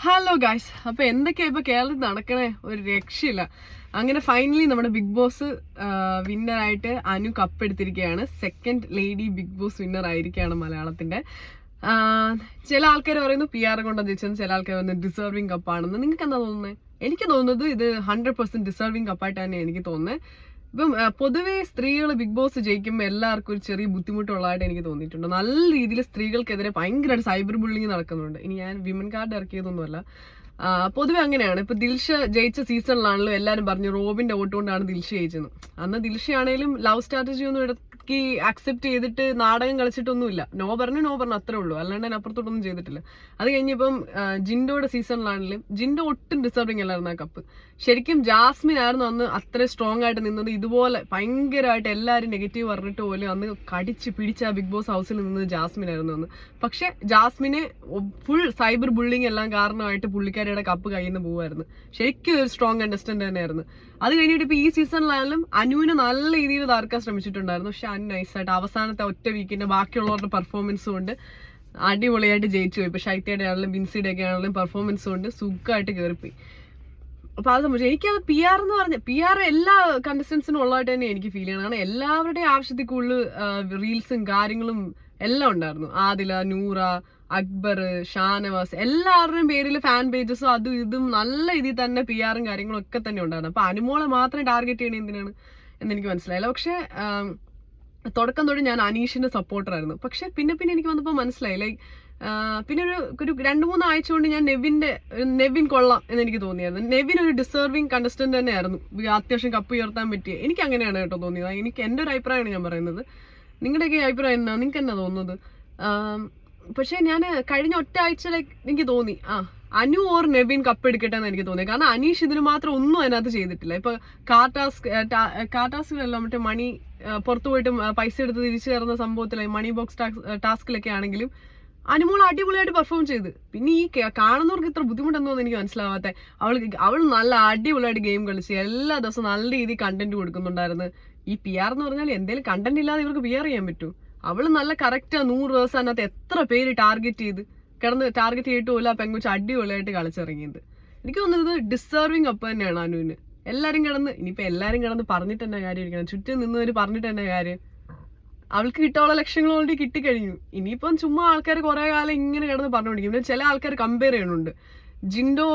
Hello guys, അപ്പൊ എന്തൊക്കെയാ ഇപ്പൊ കേരളത്തിൽ നടക്കണേ, ഒരു രക്ഷയില്ല. അങ്ങനെ ഫൈനലി നമ്മുടെ ബിഗ് ബോസ് വിന്നറായിട്ട് അനു കപ്പ് എടുത്തിരിക്കുകയാണ്. Second lady Big Boss winner ആയിരിക്കുകയാണ് മലയാളത്തിന്റെ. ചില ആൾക്കാർ പറയുന്നു PR കൊണ്ടാണ് ജയിച്ചത്, ചില ആൾക്കാർ പറയുന്നത് ഡിസേർവിംഗ് കപ്പാണെന്ന്. നിങ്ങൾക്ക് എന്താ തോന്നുന്നത്? എനിക്ക് തോന്നുന്നത് ഇത് 100% ഡിസേർവിംഗ് കപ്പായിട്ട് തന്നെ എനിക്ക് തോന്നുന്നത്. ഇപ്പം പൊതുവെ സ്ത്രീകൾ ബിഗ് ബോസ് ജയിക്കുമ്പോൾ എല്ലാവർക്കും ഒരു ചെറിയ ബുദ്ധിമുട്ടുള്ളതായിട്ട് എനിക്ക് തോന്നിയിട്ടുണ്ട്. നല്ല രീതിയിൽ സ്ത്രീകൾക്കെതിരെ ഭയങ്കരമായിട്ട് സൈബർ ബുള്ളിങ് നടക്കുന്നുണ്ട്. ഇനി ഞാൻ വിമൻ കാർഡ് ഇറക്കിയതൊന്നുമല്ല, പൊതുവെ അങ്ങനെയാണ്. ഇപ്പൊ ദിൽഷ ജയിച്ച സീസണിലാണല്ലോ എല്ലാവരും പറഞ്ഞു റോബിന്റെ വോട്ട് കൊണ്ടാണ് ദിൽഷ ജയിച്ചത്. അന്ന് ദിൽഷയാണേലും ലവ് സ്ട്രാറ്റജി ഒന്നും ഇടയ്ക്ക് അക്സെപ്റ്റ് ചെയ്തിട്ട് നാടകം കളിച്ചിട്ടൊന്നുമില്ല. നോ പറഞ്ഞു അത്രേ ഉള്ളൂ, അല്ലാണ്ട് ഞാൻ അപ്പുറത്തോട്ടൊന്നും ചെയ്തിട്ടില്ല. അത് കഴിഞ്ഞിപ്പം ജിൻഡോയുടെ സീസണിലാണെങ്കിലും ജിൻഡോ ഒട്ടും ഡിസേർവിംഗ് അല്ലായിരുന്നു ആ കപ്പ്. ശരിക്കും ജാസ്മിൻ ആയിരുന്നു അന്ന് അത്ര സ്ട്രോങ് ആയിട്ട് നിന്നത്. ഇതുപോലെ ഭയങ്കരമായിട്ട് എല്ലാവരും നെഗറ്റീവ് പറഞ്ഞിട്ട് പോലും അന്ന് കടിച്ച് പിടിച്ച ആ ബിഗ് ബോസ് ഹൗസിൽ നിന്നത് ജാസ്മിൻ ആയിരുന്നു അന്ന്. പക്ഷെ ജാസ്മിനെ ഫുൾ സൈബർ ബുള്ളിങ് എല്ലാം കാരണമായിട്ട് പുള്ളിക്കാരിയുടെ കപ്പ് കയ്യിൽ നിന്ന് പോകുമായിരുന്നു. ശരിക്കും ഒരു സ്ട്രോങ് കണ്ടസ്റ്റന്റ് തന്നെയായിരുന്നു. അത് കഴിഞ്ഞിട്ട് ഇപ്പൊ ഈ സീസണിലായാലും അനുവിനെ നല്ല രീതിയിൽ തകർക്കാൻ ശ്രമിച്ചിട്ടുണ്ടായിരുന്നു. പക്ഷെ അനു നൈസായിട്ട് അവസാനത്തെ ഒറ്റ വീക്കിന്റെ ബാക്കിയുള്ളവരുടെ പെർഫോമൻസ് കൊണ്ട് അടിപൊളിയായിട്ട് ജയിച്ചു പോയി. ഇപ്പൊ ഷൈത്തയുടെ ആണെങ്കിലും ബിൻസിയുടെ ഒക്കെ ആണെങ്കിലും പെർഫോമൻസ് കൊണ്ട് സുഖമായിട്ട് കയറിപ്പോയി. അപ്പൊ അത് സംബന്ധിച്ചു എനിക്കത് PR എന്ന് പറഞ്ഞ PR എല്ലാ കണ്ടസ്റ്റൻസിനും ഉള്ളതായിട്ട് തന്നെ എനിക്ക് ഫീൽ ചെയ്യണം. കാരണം എല്ലാവരുടെയും ആവശ്യത്തിൽ കൂടുതൽ റീൽസും കാര്യങ്ങളും എല്ലാം ഉണ്ടായിരുന്നു. ആദില, നൂറ, അക്ബർ, ഷാനവാസ്, എല്ലാവരുടെയും പേരിൽ ഫാൻ പേജസും അതും ഇതും നല്ല ഇതിൽ തന്നെ PR കാര്യങ്ങളും ഒക്കെ തന്നെ ഉണ്ടായിരുന്നു. അപ്പൊ അനുമോളെ മാത്രം ടാർഗറ്റ് ചെയ്യണേ എന്തിനാണ് എന്നെനിക്ക് മനസ്സിലായില്ല. പക്ഷെ തുടക്കം തൊട്ട് ഞാൻ അനീഷിന്റെ സപ്പോർട്ടറായിരുന്നു. പക്ഷെ പിന്നെ എനിക്ക് വന്നപ്പോൾ മനസ്സിലായി, ലൈക്ക് പിന്നെ ഒരു 2-3 ആഴ്ച കൊണ്ട് ഞാൻ നെവിൻ കൊള്ളാം എന്ന് എനിക്ക് തോന്നിയായിരുന്നു. നെവിൻ ഒരു ഡിസേർവിംഗ് കണ്ടസ്റ്റന്റ് തന്നെയായിരുന്നു, അത്യാവശ്യം കപ്പ് ഉയർത്താൻ പറ്റിയ. എനിക്ക് അങ്ങനെയാണ് കേട്ടോ തോന്നിയത്. എനിക്ക് എൻ്റെ ഒരു അഭിപ്രായമാണ് ഞാൻ പറയുന്നത്. നിങ്ങളുടെയൊക്കെ അഭിപ്രായം എന്നാ? നിങ്ങൾക്ക് എന്നാ തോന്നുന്നത്? പക്ഷെ ഞാൻ കഴിഞ്ഞ ഒറ്റ ആഴ്ചയിലേക്ക് എനിക്ക് തോന്നി അനു ഓർ നെവിൻ കപ്പ് എടുക്കട്ടെ എന്ന് എനിക്ക് തോന്നി. കാരണം അനീഷ് ഇതിന് മാത്രം ഒന്നും അതിനകത്ത് ചെയ്തിട്ടില്ല. ഇപ്പൊ കാർട്ടാസ്കിലെല്ലാം മറ്റേ മണി പുറത്തു പോയിട്ട് പൈസ എടുത്ത് തിരിച്ചു കയറുന്ന സംഭവത്തിലായി മണി ബോക്സ് ടാസ്കിലൊക്കെ ആണെങ്കിലും അനുമോൾ അടിപൊളിയായിട്ട് പെർഫോം ചെയ്ത്. പിന്നെ ഈ കാണുന്നവർക്ക് ഇത്ര ബുദ്ധിമുട്ടെന്നോന്ന് എനിക്ക് മനസ്സിലാവാത്ത. അവൾ നല്ല അടിപൊളിയായിട്ട് ഗെയിം കളിച്ച് എല്ലാ ദിവസവും നല്ല രീതിയിൽ കണ്ടന്റ് കൊടുക്കുന്നുണ്ടായിരുന്നു. ഈ PR എന്ന് പറഞ്ഞാൽ എന്തെങ്കിലും കണ്ടന്റ് ഇല്ലാതെ ഇവർക്ക് PR ചെയ്യാൻ പറ്റൂ? അവള് നല്ല കറക്റ്റാ 100 ദിവസം അതിനകത്ത് എത്ര പേര് ടാർഗറ്റ് ചെയ്തിട്ട് പോലും ആ പെങ്കുച്ച് അടിപൊളിയായിട്ട് കളിച്ചിറങ്ങിയത്. എനിക്ക് തോന്നുന്നത് ഡിസേർവിംഗ് അപ്പ് തന്നെയാണ് അനുവിന്. എല്ലാരും കിടന്ന് പറഞ്ഞിട്ട് തന്നെ കാര്യം ഇരിക്കണം. ചുറ്റും നിന്നവര് പറഞ്ഞിട്ട് തന്നെ കാര്യം. അവൾക്ക് കിട്ടാനുള്ള ലക്ഷ്യങ്ങൾ ഓൾറെഡി കിട്ടിക്കഴിഞ്ഞു. ഇനിയിപ്പം ചുമ്മാ ആൾക്കാർ കുറെ കാലം ഇങ്ങനെ കിടന്ന് പറഞ്ഞുകൊണ്ടിരിക്കും. പിന്നെ ചില ആൾക്കാർ കമ്പയർ ചെയ്യുന്നുണ്ട്, ജിൻഡോ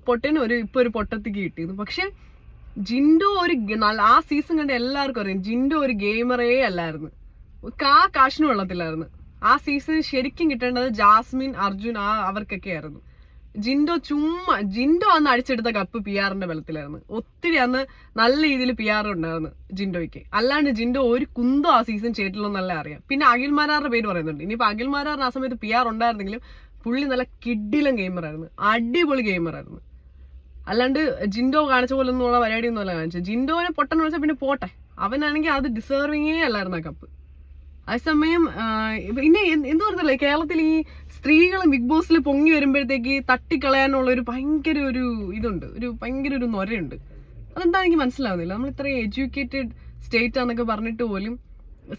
പൊട്ടന് ഇപ്പൊ ഒരു പൊട്ടത്തിക്ക് കിട്ടിയിരുന്നു. പക്ഷെ ജിൻഡോ ആ സീസൺ കണ്ട് എല്ലാവർക്കും അറിയാം ജിൻഡോ ഒരു ഗെയിമറേ അല്ലായിരുന്നു. കാശിനും വെള്ളത്തിലായിരുന്നു. ആ സീസൺ ശരിക്കും കിട്ടേണ്ടത് ജാസ്മിൻ, അർജുൻ അവർക്കൊക്കെ ആയിരുന്നു. ജിൻഡോ അന്ന് അടിച്ചെടുത്ത കപ്പ് PR-ന്റെ ബലത്തിലായിരുന്നു. ഒത്തിരി അന്ന് നല്ല രീതിയിൽ PR ഉണ്ടായിരുന്നു ജിൻഡോയ്ക്ക്. അല്ലാണ്ട് ജിൻഡോ ഒരു കുന്തോ ആ സീസൺ ചെയ്തിട്ടില്ലെന്നല്ല അറിയാം. പിന്നെ അഖിൽമാരാറിന്റെ പേര് പറയുന്നുണ്ട്. ഇനിയിപ്പോ അഖിൽമാരാറിന് ആ സമയത്ത് PR ഉണ്ടായിരുന്നെങ്കിലും പുള്ളി നല്ല കിഡിലും ഗെയിമറായിരുന്നു, അടിപൊളി ഗെയിമറായിരുന്നു. അല്ലാണ്ട് ജിൻഡോ കാണിച്ച പോലെ ഒന്നുള്ള പരിപാടി ഒന്നുമല്ല കാണിച്ചത്. ജിൻഡോനെ പൊട്ടെന്ന് വെച്ചാൽ പിന്നെ പോട്ടെ, അവനാണെങ്കിൽ അത് ഡിസേർവിങ്ങേ അല്ലായിരുന്നു ആ കപ്പ്. അതേസമയം പിന്നെ എന്ത് പറഞ്ഞല്ലേ, കേരളത്തിൽ ഈ സ്ത്രീകൾ ബിഗ് ബോസിൽ പൊങ്ങി വരുമ്പോഴത്തേക്ക് തട്ടിക്കളയാനുള്ള ഒരു ഭയങ്കര ഒരു ഇതുണ്ട്, ഭയങ്കര ഒരു നൊരയുണ്ട്. അതെന്താ എനിക്ക് മനസ്സിലാവുന്നില്ല. നമ്മൾ ഇത്രയും എഡ്യൂക്കേറ്റഡ് സ്റ്റേറ്റ് ആണെന്നൊക്കെ പറഞ്ഞിട്ട് പോലും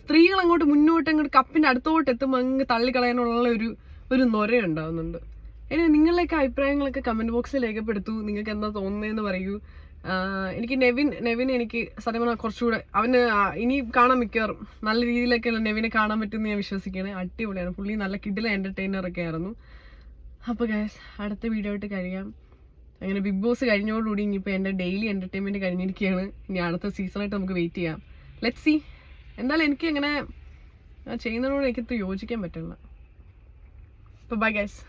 സ്ത്രീകൾ അങ്ങോട്ട് കപ്പിന്റെ അടുത്തോട്ട് എത്തുമ്പോൾ അങ്ങ് തള്ളിക്കളയാനുള്ള ഒരു നൊര ഉണ്ടാവുന്നുണ്ട്. ഇനി നിങ്ങളുടെയൊക്കെ അഭിപ്രായങ്ങളൊക്കെ കമന്റ് ബോക്സിൽ രേഖപ്പെടുത്തൂ. നിങ്ങൾക്ക് എന്താ തോന്നുന്നതെന്ന് പറയൂ. എനിക്ക് നെവിൻ എനിക്ക് സത്യം പറഞ്ഞാൽ കുറച്ചുകൂടെ അവന് ഇനി കാണാൻ മിക്കവാറും നല്ല രീതിയിലൊക്കെ നെവിനെ കാണാൻ പറ്റുമെന്ന് ഞാൻ വിശ്വസിക്കുകയാണ്. അടിപൊളിയാണ് പുള്ളി, നല്ല കിഡിലെ എന്റർടൈനർ ഒക്കെ ആയിരുന്നു. അപ്പോൾ ഗൈസ്, അടുത്ത വീഡിയോ ആയിട്ട് കഴിയാം. അങ്ങനെ ബിഗ് ബോസ് കഴിഞ്ഞോടുകൂടി ഇനിയിപ്പോൾ എൻ്റെ ഡെയിലി എന്റർടൈൻമെന്റ് കഴിഞ്ഞിരിക്കുകയാണ്. ഇനി അടുത്ത സീസണായിട്ട് നമുക്ക് വെയിറ്റ് ചെയ്യാം. Let's see. എന്തായാലും എനിക്ക് അങ്ങനെ ചെയ്യുന്നതിനോട് എനിക്കത് യോജിക്കാൻ പറ്റില്ല. അപ്പോൾ ബൈ ഗൈസ്.